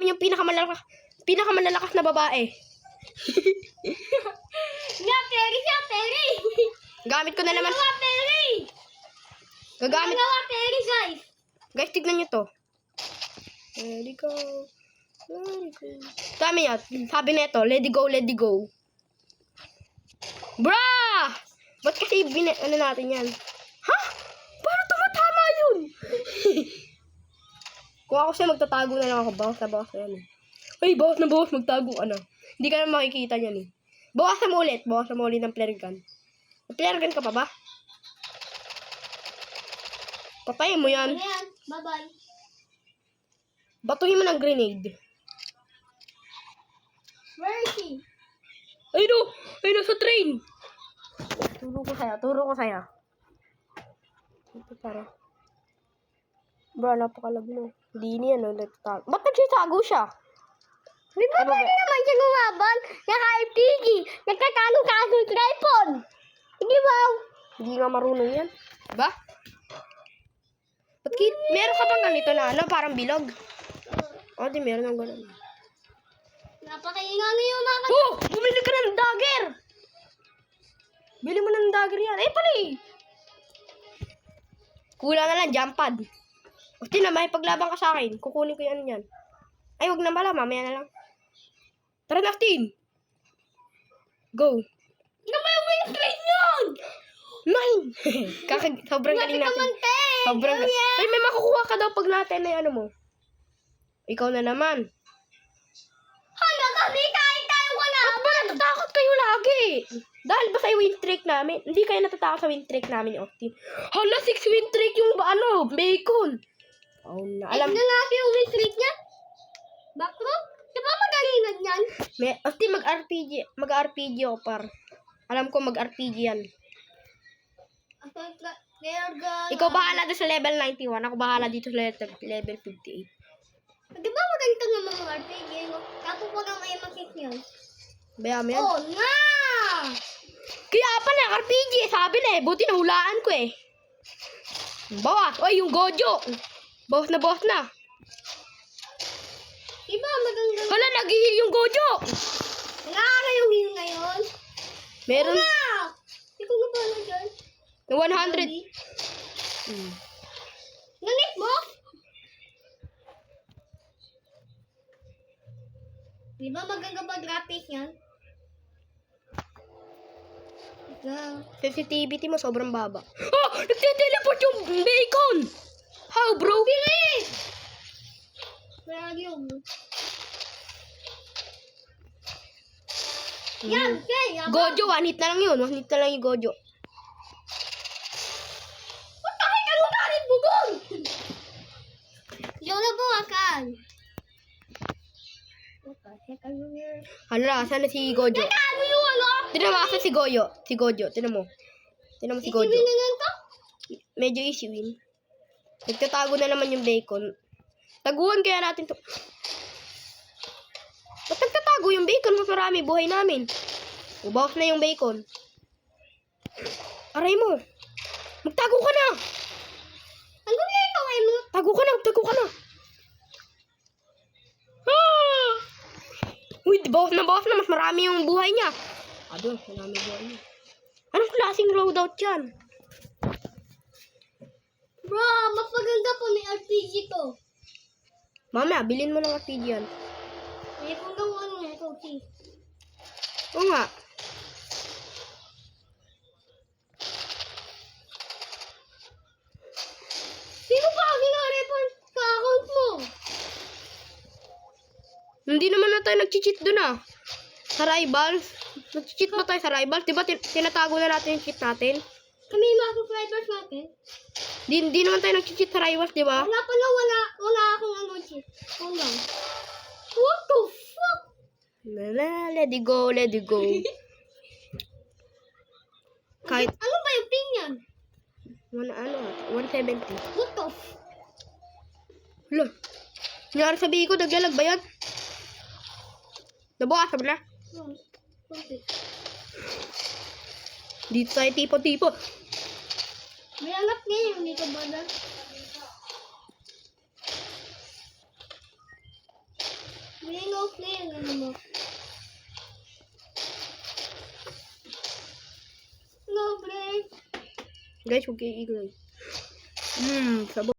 natin yung pinakamalalakas na babae. Nga, Perry. Gamit ko na naman. Nga, Perry. Gagamit. Nga, Perry, guys. Guys, tignan nyo to. Let it go. Dami yan. Sabi nito, let it go. Brah! Ba't kasi ano natin yan? Ha? Paano tumatama yun? Kung ako siya, magtatago na lang ako. Bawas na yan. Ay, bawas na magtago. Ano? Hindi ka na makikita yan eh. Bawasan mo ulit ng flare gun. May flare gun ka pa ba? Patayin mo yan. Ayan, bye-bye. Batuhin mo ng grenade. Where is he? Ay no, sa train. Turo ko sa'yo. Ito para. Bro, napakalag mo. Hindi niya, no? Ba't nagsitago siya? Di ba pwede naman siya gumaban? Naka-RPG. Nagkakano-kano tripod. Hindi ba? Hindi nga marunong yan. Diba? Meron ka bang ganito na ano? Parang bilog? O, di meron ng gano'n. Napakaingano yung mga... Oh! Bumili ka ng dagger! Bili mo ng dagger yan. Ay, pali! Kulang na lang, jump pad. O, tina, may paglaban ka sa akin. Kukunin ko yan yan. Ay, wag na pala. Mamaya na lang. Tara na, team! Go! May wing train yun! 9! Sobrang galing natin. Sobrang galing. Ay, may makukuha ka daw pag natin na ano mo. Ikaw na naman. Hala kami, kahit tayo wala. Ba't ba natatakot kayo lagi? Dahil ba sa win streak namin? Hindi kayo natatakot sa win streak namin, Octave. Hala, 6 win streak yung bacon. Oh, na. Alam. Ito nga yung wing streak niya. Backroom? Di ba magalingan yan? Octave, mag-RPG ako par. Alam ko mag-RPG yan. Ikaw bahala doon sa level 91. Ako bahala dito sa level 58. Di ba maganda nga mga RPG? Tapos wag ang may makik niyan. Bayaan mo yan. Oh, nga! Kaya pa na, RPG. Sabi na eh. Buti nahulaan ko eh. Bawas. Oy, yung Gojo. Bawas na. Di ba maganda? Hala, nag-heal yung Gojo. Wala ka yung heal ngayon. Meron. Wala! Hindi ko na pala dyan. Na 100. Nanit mo? Di ba maganda ba graphics yan? Sensitivity mo sobrang baba. Oh! Nagte-teleport yung bacon! How, bro? Bilis! Where are you? Yan, yan. Gojo, 1 hit na lang yun. 1 hit na lang yung Gojo. What the heck? Anong galit mo doon? Yung nabuwakan. What the heck are you here? Hala, saan na si Gojo? Ano yung ano? Tinan mo, asa si Gojo? Si Gojo, tinan mo. Tinan mo si Gojo. Isibiningan ka? Medyo easy win. Nagtatago na naman yung bacon. Taguan kaya natin to. Ba't nagtatago yung bacon? Mas marami buhay namin. Ubawas na yung bacon. Aray mo. Magtago ka na. Ang gawin ito ngayon mo? Tago ka na. Ah! Uy, bawas na. Mas marami yung buhay niya. Ado, marami buhay niya. Anong klaseng loadout yan? Bro, mas maganda pa may RPG to. Mamaya, bilhin mo ng RPG yan. May kung lang ano nga ito, see. Oo nga. Sino pa ang ginareport sa account mo? Hindi naman na tayo nag-cheat doon ah. Sa rivals. Nag-cheat ba tayo sa rivals? Diba tinatago na natin yung cheat natin? Kami yung mga subscribers natin. Di naman tayo nag-cheat sa rivals, diba? Wala pala, wala akong ano cheat. Kung lang. What the fuck? Let it go. Kahit, Ano ba yung ping yan? 170. What the f... Hala. Nangyari sa ko, naglalag ba yan? Nabukasan mo na? Okay. Dito tayo tipo-tipo. May anak niya yung dito ba na? Mango flavor mo. No, pre. Guys, huwag kayo igay. Sabon.